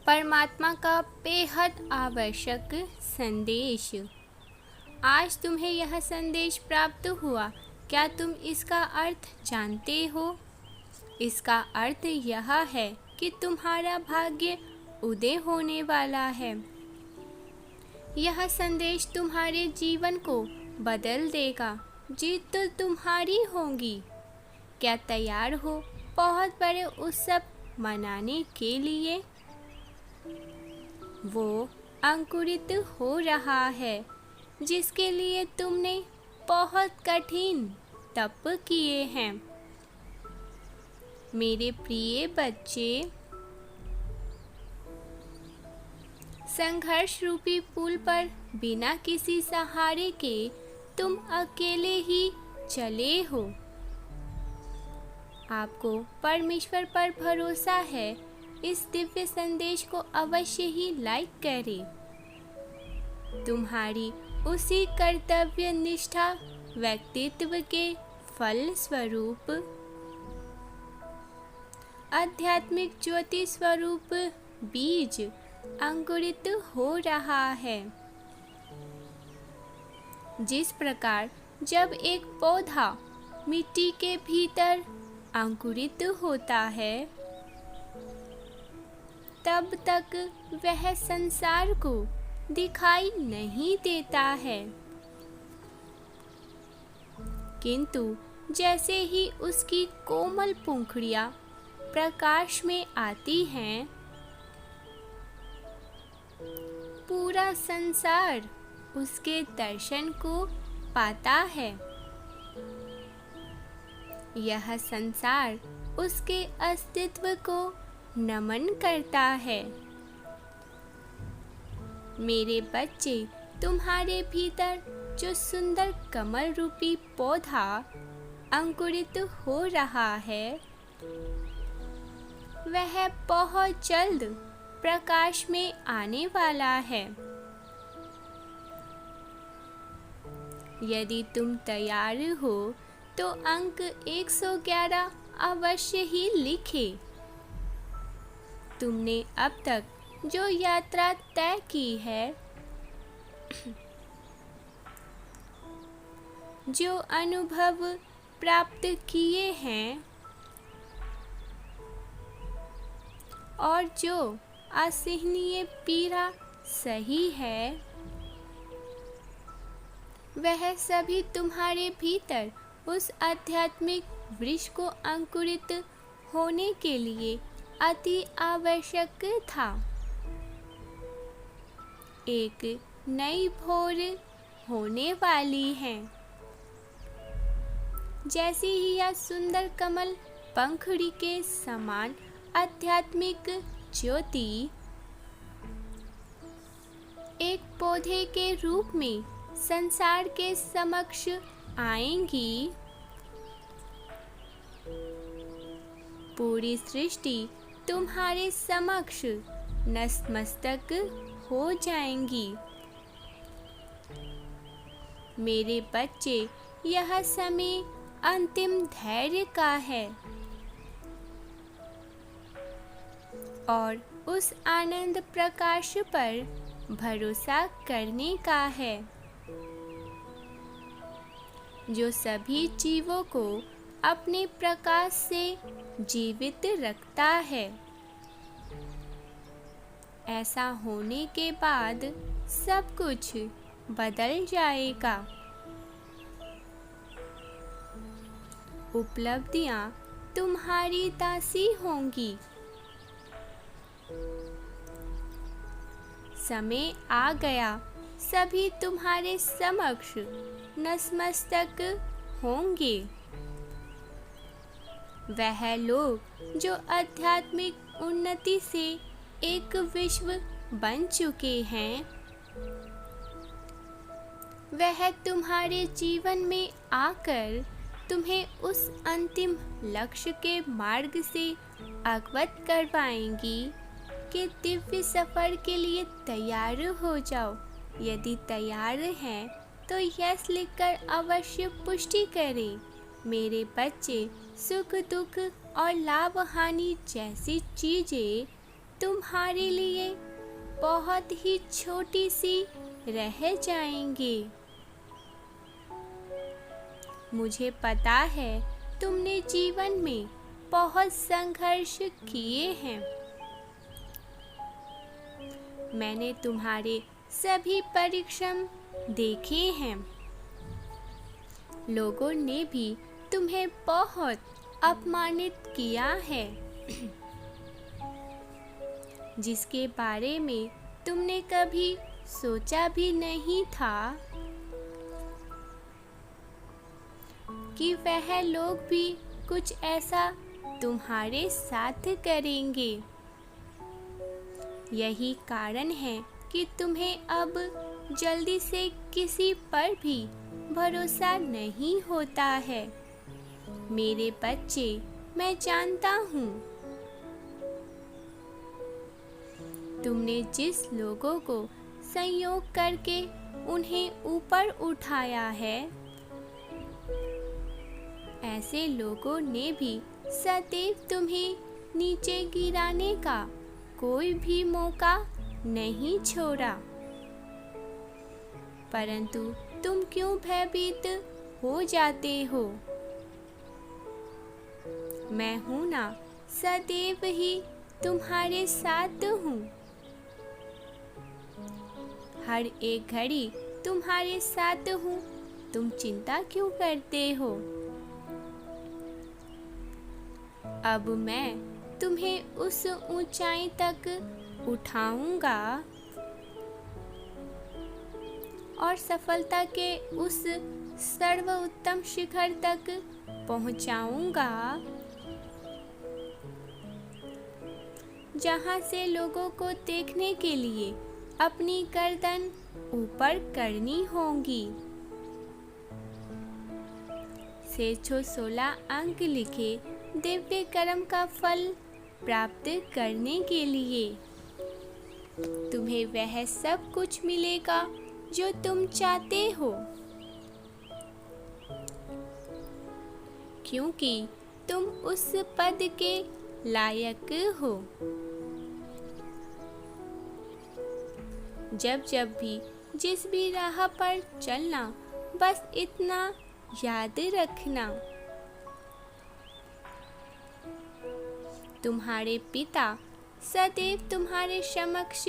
परमात्मा का बेहद आवश्यक संदेश। आज तुम्हें यह संदेश प्राप्त हुआ, क्या तुम इसका अर्थ जानते हो? इसका अर्थ यह है कि तुम्हारा भाग्य उदय होने वाला है। यह संदेश तुम्हारे जीवन को बदल देगा। जीत तो तुम्हारी होगी। क्या तैयार हो बहुत बड़े उत्सव मनाने के लिए? वो अंकुरित हो रहा है जिसके लिए तुमने बहुत कठिन तप किए हैं। मेरे प्रिय बच्चे, संघर्ष रूपी पुल पर बिना किसी सहारे के तुम अकेले ही चले हो। आपको परमेश्वर पर भरोसा है। इस दिव्य संदेश को अवश्य ही लाइक करें। तुम्हारी उसी कर्तव्य निष्ठा व्यक्तित्व के फल स्वरूप आध्यात्मिक ज्योति स्वरूप बीज अंकुरित हो रहा है। जिस प्रकार जब एक पौधा मिट्टी के भीतर अंकुरित होता है, तब तक वह संसार को दिखाई नहीं देता है, किंतु जैसे ही उसकी कोमल पंखुड़ियां प्रकाश में आती हैं, पूरा संसार उसके दर्शन को पाता है। यह संसार उसके अस्तित्व को नमन करता है। मेरे बच्चे, तुम्हारे भीतर जो सुंदर कमल रूपी पौधा अंकुरित हो रहा है, वह बहुत जल्द प्रकाश में आने वाला है। यदि तुम तैयार हो तो अंक 111 अवश्य ही लिखे। तुमने अब तक जो यात्रा तय की है, जो अनुभव प्राप्त किए हैं और जो असहनीय पीड़ा सही है, वह सभी तुम्हारे भीतर उस आध्यात्मिक वृक्ष को अंकुरित होने के लिए अति आवश्यक था। एक नई भोर होने वाली है। जैसे ही यह सुंदर कमल पंखुड़ी के समान आध्यात्मिक ज्योति एक पौधे के रूप में संसार के समक्ष आएंगी, पूरी सृष्टि तुम्हारे समक्ष नतमस्तक हो जाएंगी। मेरे बच्चे, यह समय अंतिम धैर्य का है और उस आनंद प्रकाश पर भरोसा करने का है जो सभी जीवों को अपने प्रकाश से जीवित रखता है। ऐसा होने के बाद सब कुछ बदल जाएगा। उपलब्धियां तुम्हारी दासी होंगी। समय आ गया, सभी तुम्हारे समक्ष नतमस्तक होंगे। वह लोग जो आध्यात्मिक उन्नति से एक विश्व बन चुके हैं, वह तुम्हारे जीवन में आकर तुम्हें उस अंतिम लक्ष्य के मार्ग से अवगत करवाएंगी कि दिव्य सफर के लिए तैयार हो जाओ। यदि तैयार हैं तो यस लिखकर अवश्य पुष्टि करें। मेरे बच्चे, सुख दुख और लाभ हानि जैसी चीजें तुम्हारे लिए बहुत ही छोटी सी रह जाएंगे। मुझे पता है तुमने जीवन में बहुत संघर्ष किए हैं। मैंने तुम्हारे सभी परिश्रम देखे हैं। लोगों ने भी तुम्हें बहुत अपमानित किया है, जिसके बारे में तुमने कभी सोचा भी नहीं था कि वह लोग भी कुछ ऐसा तुम्हारे साथ करेंगे। यही कारण है कि तुम्हें अब जल्दी से किसी पर भी भरोसा नहीं होता है। मेरे बच्चे, मैं जानता हूँ तुमने जिस लोगों को संयोग करके उन्हें ऊपर उठाया है, ऐसे लोगों ने भी सदैव तुम्हें नीचे गिराने का कोई भी मौका नहीं छोड़ा। परंतु तुम क्यों भयभीत हो जाते हो? मैं हूं ना, सदैव ही तुम्हारे साथ हूँ। हर एक घड़ी तुम्हारे साथ हूँ। तुम चिंता क्यों करते हो? अब मैं तुम्हें उस ऊंचाई तक उठाऊंगा और सफलता के उस सर्वोत्तम शिखर तक पहुंचाऊंगा, जहां से लोगों को देखने के लिए अपनी गर्दन ऊपर करनी होगी। 616 अंक लिखे दिव्य कर्म का फल प्राप्त करने के लिए तुम्हें वह सब कुछ मिलेगा जो तुम चाहते हो, क्योंकि तुम उस पद के लायक हो। जब जब भी जिस भी राह पर चलना, बस इतना याद रखना, तुम्हारे पिता सदैव तुम्हारे समक्ष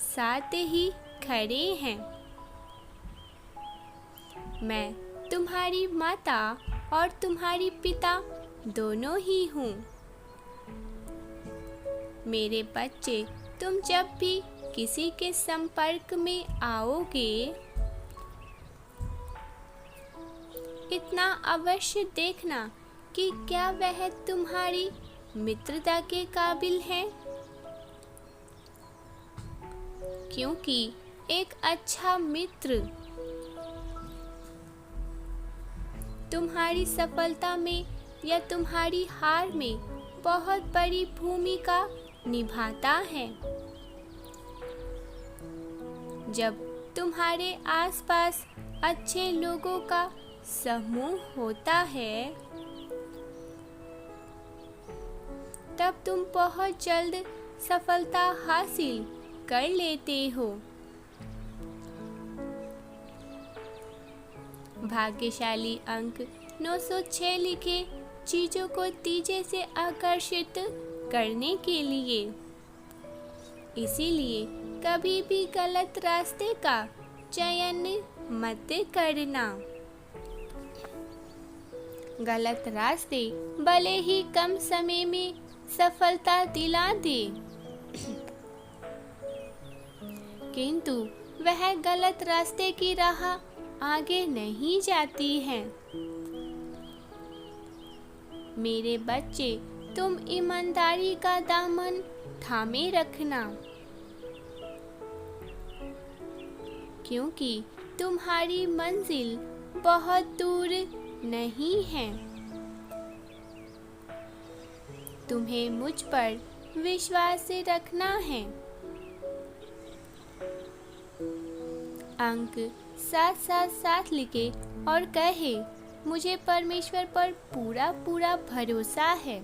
साथ ही खड़े हैं। मैं तुम्हारी माता और तुम्हारी पिता दोनों ही हूँ। मेरे बच्चे, तुम जब भी किसी के संपर्क में आओगे, इतना अवश्य देखना कि क्या वह तुम्हारी मित्रता के काबिल है, क्योंकि एक अच्छा मित्र तुम्हारी सफलता में या तुम्हारी हार में बहुत बड़ी भूमिका निभाता है। जब तुम्हारे आसपास अच्छे लोगों का समूह होता है, तब तुम बहुत जल्द सफलता हासिल कर लेते हो। भाग्यशाली अंक 906 लिखे चीजों को तेजी से आकर्षित करने के लिए। इसीलिए कभी भी गलत रास्ते का चयन मत करना। गलत रास्ते भले ही कम समय में सफलता दिला दे, किंतु वह गलत रास्ते की राह आगे नहीं जाती है। मेरे बच्चे, तुम ईमानदारी का दामन थामे रखना, क्योंकि तुम्हारी मंजिल बहुत दूर नहीं है। तुम्हें मुझ पर विश्वास रखना है। अंक 777 लिखे और कहे, मुझे परमेश्वर पर पूरा पूरा भरोसा है।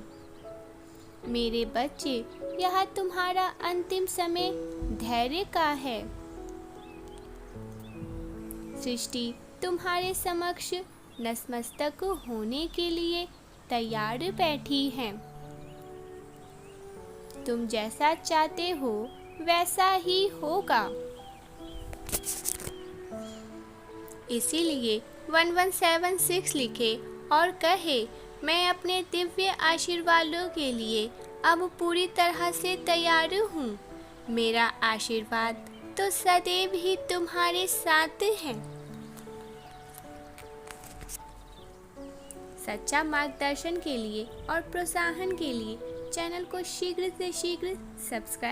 मेरे बच्चे, यह तुम्हारा अंतिम समय धैर्य का है। सृष्टि तुम्हारे समक्ष नतमस्तक होने के लिए तैयार बैठी है। तुम जैसा चाहते हो वैसा ही होगा। इसीलिए 1176 लिखे और कहे, मैं अपने दिव्य आशीर्वादों के लिए अब पूरी तरह से तैयार हूँ। मेरा आशीर्वाद तो सदैव ही तुम्हारे साथ है। सच्चा मार्गदर्शन के लिए और प्रोत्साहन के लिए चैनल को शीघ्र से शीघ्र सब्सक्राइब